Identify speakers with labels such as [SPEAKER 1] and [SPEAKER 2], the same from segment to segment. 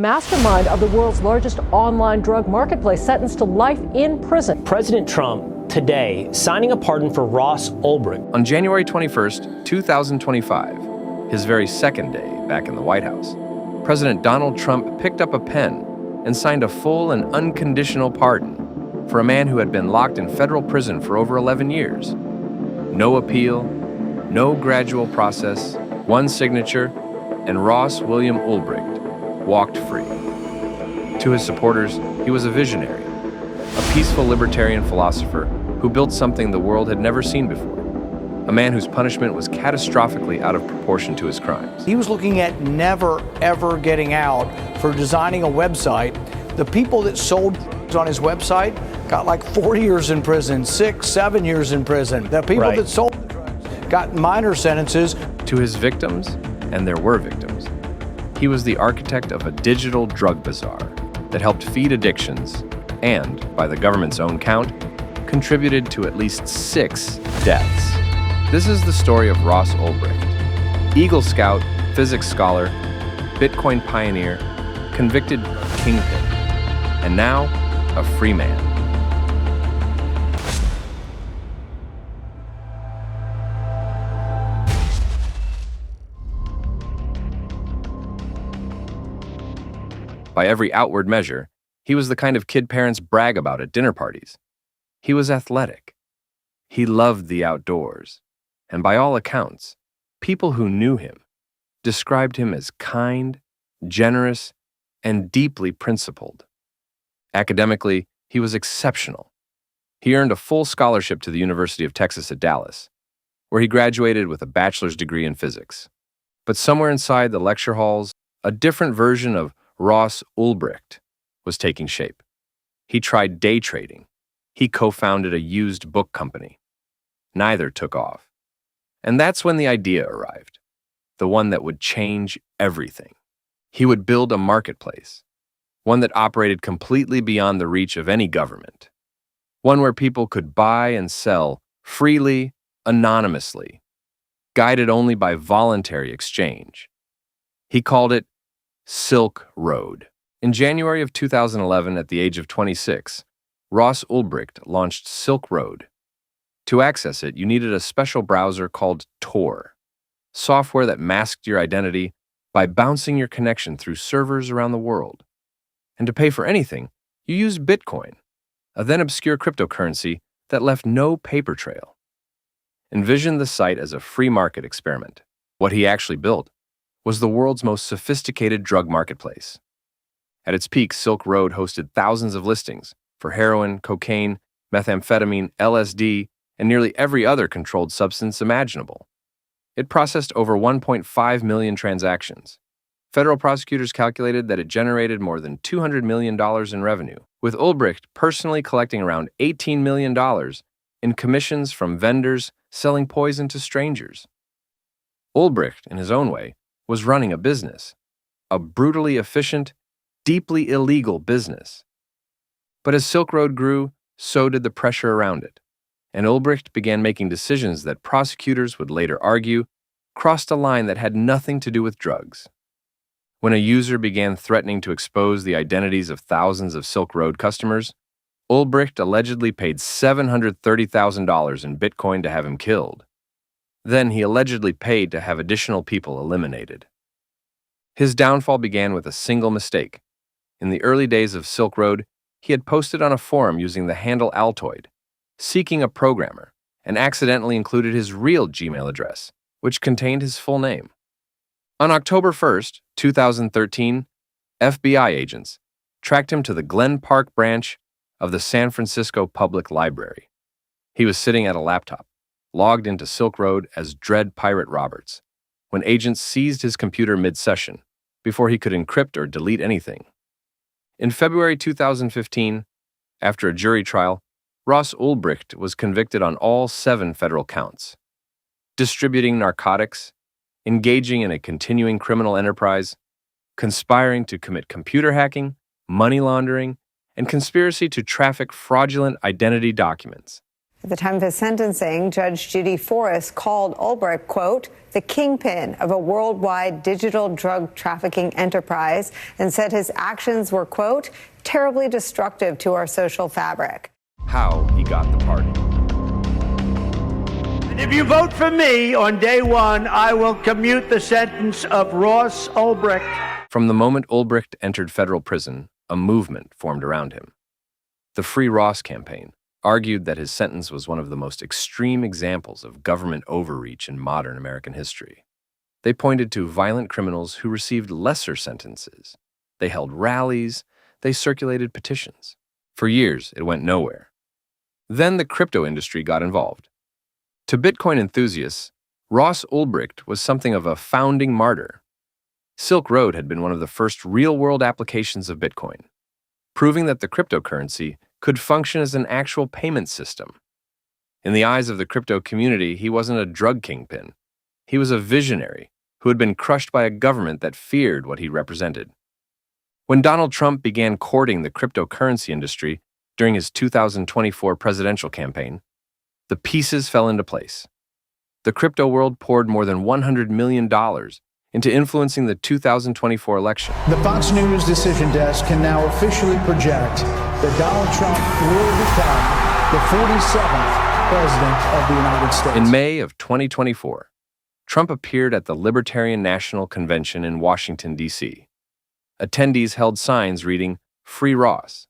[SPEAKER 1] mastermind of the world's largest online drug marketplace, sentenced to life in prison.
[SPEAKER 2] President Trump today signing a pardon for Ross Ulbricht.
[SPEAKER 3] On January 21st, 2025, his very second day back in the White House, President Donald Trump picked up a pen and signed a full and unconditional pardon for a man who had been locked in federal prison for over 11 years. No appeal, no gradual process, one signature, and Ross William Ulbricht walked free. To his supporters, he was a visionary, a peaceful libertarian philosopher who built something the world had never seen before, a man whose punishment was catastrophically out of proportion to his crimes.
[SPEAKER 4] He was looking at never, ever getting out for designing a website. The people that sold on his website got like 4 years in prison, 6, 7 years in prison. The people that sold the drugs got minor sentences.
[SPEAKER 3] To his victims, and there were victims, he was the architect of a digital drug bazaar that helped feed addictions and, by the government's own count, contributed to at least 6 deaths. This is the story of Ross Ulbricht, Eagle Scout, physics scholar, Bitcoin pioneer, convicted kingpin, and now a free man. By every outward measure, he was the kind of kid parents brag about at dinner parties. He was athletic. He loved the outdoors. And by all accounts, people who knew him described him as kind, generous, and deeply principled. Academically, he was exceptional. He earned a full scholarship to the University of Texas at Dallas, where he graduated with a bachelor's degree in physics. But somewhere inside the lecture halls, a different version of Ross Ulbricht was taking shape. He tried day trading. He co-founded a used book company. Neither took off. And that's when the idea arrived, the one that would change everything. He would build a marketplace, one that operated completely beyond the reach of any government, one where people could buy and sell freely, anonymously, guided only by voluntary exchange. He called it Silk Road. In January of 2011, at the age of 26, Ross Ulbricht launched Silk Road. To access it, you needed a special browser called Tor, software that masked your identity by bouncing your connection through servers around the world. And to pay for anything, you used Bitcoin, a then obscure cryptocurrency that left no paper trail. Envision the site as a free market experiment. What he actually built was the world's most sophisticated drug marketplace. At its peak, Silk Road hosted thousands of listings for heroin, cocaine, methamphetamine, LSD, and nearly every other controlled substance imaginable. It processed over 1.5 million transactions. Federal prosecutors calculated that it generated more than $200 million in revenue, with Ulbricht personally collecting around $18 million in commissions from vendors selling poison to strangers. Ulbricht, in his own way, was running a business, a brutally efficient, deeply illegal business. But as Silk Road grew, so did the pressure around it, and Ulbricht began making decisions that prosecutors would later argue crossed a line that had nothing to do with drugs. When a user began threatening to expose the identities of thousands of Silk Road customers, Ulbricht allegedly paid $730,000 in Bitcoin to have him killed. Then he allegedly paid to have additional people eliminated. His downfall began with a single mistake. In the early days of Silk Road, he had posted on a forum using the handle Altoid, seeking a programmer, and accidentally included his real Gmail address, which contained his full name. On October 1st, 2013, FBI agents tracked him to the Glen Park branch of the San Francisco Public Library. He was sitting at a laptop, logged into Silk Road as Dread Pirate Roberts, when agents seized his computer mid-session before he could encrypt or delete anything. In February 2015, after a jury trial, Ross Ulbricht was convicted on all 7 federal counts: distributing narcotics, engaging in a continuing criminal enterprise, conspiring to commit computer hacking, money laundering, and conspiracy to traffic fraudulent identity documents.
[SPEAKER 5] At the time of his sentencing, Judge Judy Forrest called Ulbricht, quote, the kingpin of a worldwide digital drug trafficking enterprise, and said his actions were, quote, terribly destructive to our social fabric.
[SPEAKER 3] How he got the pardon.
[SPEAKER 6] And if you vote for me on day one, I will commute the sentence of Ross Ulbricht.
[SPEAKER 3] From the moment Ulbricht entered federal prison, a movement formed around him. The Free Ross campaign argued that his sentence was one of the most extreme examples of government overreach in modern American history. They pointed to violent criminals who received lesser sentences. They held rallies. They circulated petitions. For years, it went nowhere. Then the crypto industry got involved. To Bitcoin enthusiasts, Ross Ulbricht was something of a founding martyr. Silk Road had been one of the first real-world applications of Bitcoin, proving that the cryptocurrency could function as an actual payment system. In the eyes of the crypto community, he wasn't a drug kingpin. He was a visionary who had been crushed by a government that feared what he represented. When Donald Trump began courting the cryptocurrency industry during his 2024 presidential campaign, the pieces fell into place. The crypto world poured more than $100 million into influencing the 2024 election.
[SPEAKER 7] The Fox News Decision Desk can now officially project that Donald Trump will become the 47th President of the United States.
[SPEAKER 3] In May of 2024, Trump appeared at the Libertarian National Convention in Washington, D.C. Attendees held signs reading, Free Ross.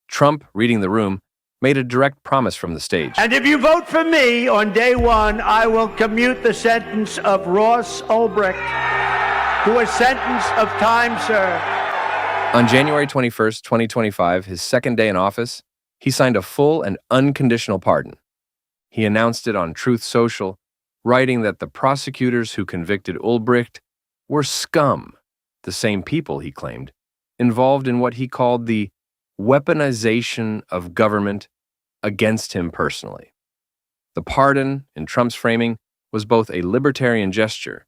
[SPEAKER 3] Trump, reading the room, made a direct promise from the stage.
[SPEAKER 6] And if you vote for me on day one, I will commute the sentence of Ross Ulbricht to a sentence of time served.
[SPEAKER 3] On January 21st, 2025, his second day in office, he signed a full and unconditional pardon. He announced it on Truth Social, writing that the prosecutors who convicted Ulbricht were scum, the same people, he claimed, involved in what he called the weaponization of government against him personally. The pardon, in Trump's framing, was both a libertarian gesture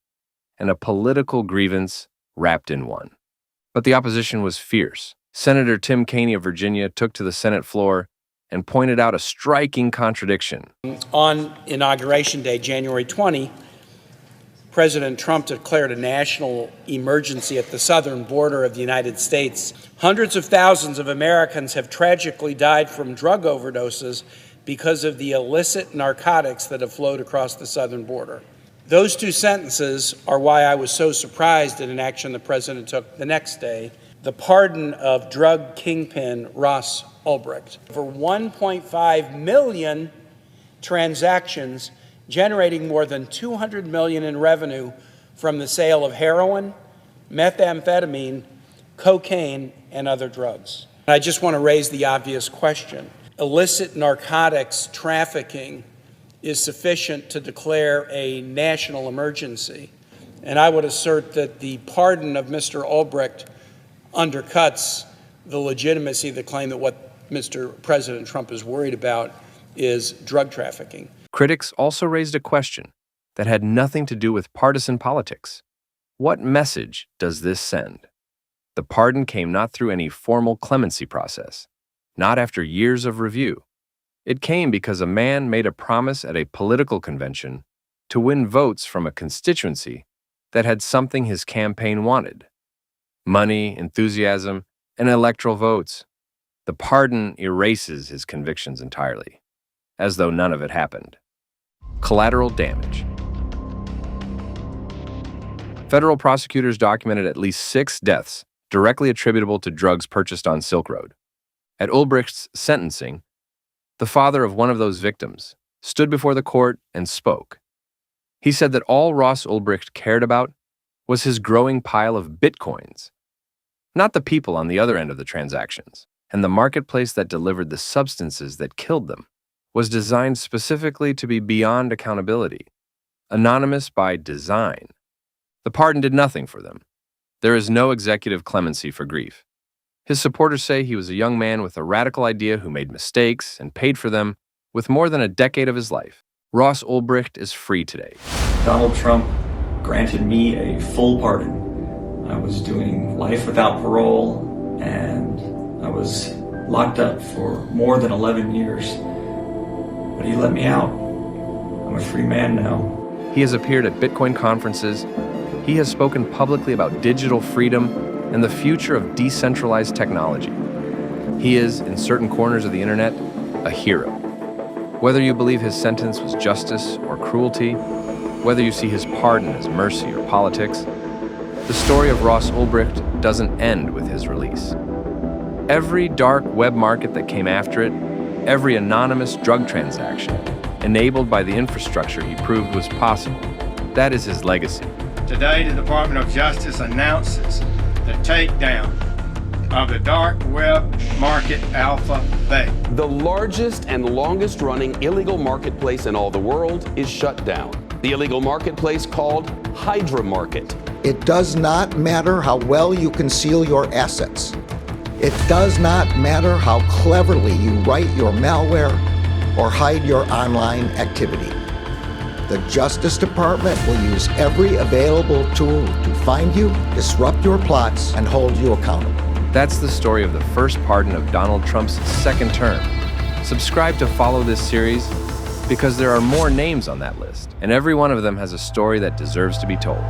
[SPEAKER 3] and a political grievance wrapped in one. But the opposition was fierce. Senator Tim Kaine of Virginia took to the Senate floor and pointed out a striking contradiction.
[SPEAKER 8] On Inauguration Day, January 20, President Trump declared a national emergency at the southern border of the United States. Hundreds of thousands of Americans have tragically died from drug overdoses because of the illicit narcotics that have flowed across the southern border. Those two sentences are why I was so surprised at an action the president took the next day, the pardon of drug kingpin Ross Ulbricht. For 1.5 million transactions, generating more than $200 million in revenue from the sale of heroin, methamphetamine, cocaine, and other drugs. I just want to raise the obvious question. Illicit narcotics trafficking is sufficient to declare a national emergency. And I would assert that the pardon of Mr. Ulbricht undercuts the legitimacy of the claim that what Mr. President Trump is worried about is drug trafficking.
[SPEAKER 3] Critics also raised a question that had nothing to do with partisan politics. What message does this send? The pardon came not through any formal clemency process, not after years of review. It came because a man made a promise at a political convention to win votes from a constituency that had something his campaign wanted: money, enthusiasm, and electoral votes. The pardon erases his convictions entirely, as though none of it happened. Collateral damage. Federal prosecutors documented at least 6 deaths directly attributable to drugs purchased on Silk Road. At Ulbricht's sentencing, the father of one of those victims stood before the court and spoke. He said that all Ross Ulbricht cared about was his growing pile of bitcoins, not the people on the other end of the transactions, and the marketplace that delivered the substances that killed them was designed specifically to be beyond accountability, anonymous by design. The pardon did nothing for them. There is no executive clemency for grief. His supporters say he was a young man with a radical idea who made mistakes and paid for them with more than a decade of his life. Ross Ulbricht is free today.
[SPEAKER 9] Donald Trump granted me a full pardon. I was doing life without parole, and I was locked up for more than 11 years. but he let me out. I'm a free man now.
[SPEAKER 3] He has appeared at Bitcoin conferences. He has spoken publicly about digital freedom and the future of decentralized technology. He is, in certain corners of the internet, a hero. Whether you believe his sentence was justice or cruelty, whether you see his pardon as mercy or politics, the story of Ross Ulbricht doesn't end with his release. Every dark web market that came after it, every anonymous drug transaction, enabled by the infrastructure he proved was possible, that is his legacy.
[SPEAKER 10] Today, the Department of Justice announces the takedown of the dark web market Alpha Bay.
[SPEAKER 11] The largest and longest running illegal marketplace in all the world is shut down. The illegal marketplace called Hydra Market.
[SPEAKER 12] It does not matter how well you conceal your assets. It does not matter how cleverly you write your malware or hide your online activity. The Justice Department will use every available tool to find you, disrupt your plots, and hold you accountable.
[SPEAKER 3] That's the story of the first pardon of Donald Trump's second term. Subscribe to follow this series because there are more names on that list, and every one of them has a story that deserves to be told.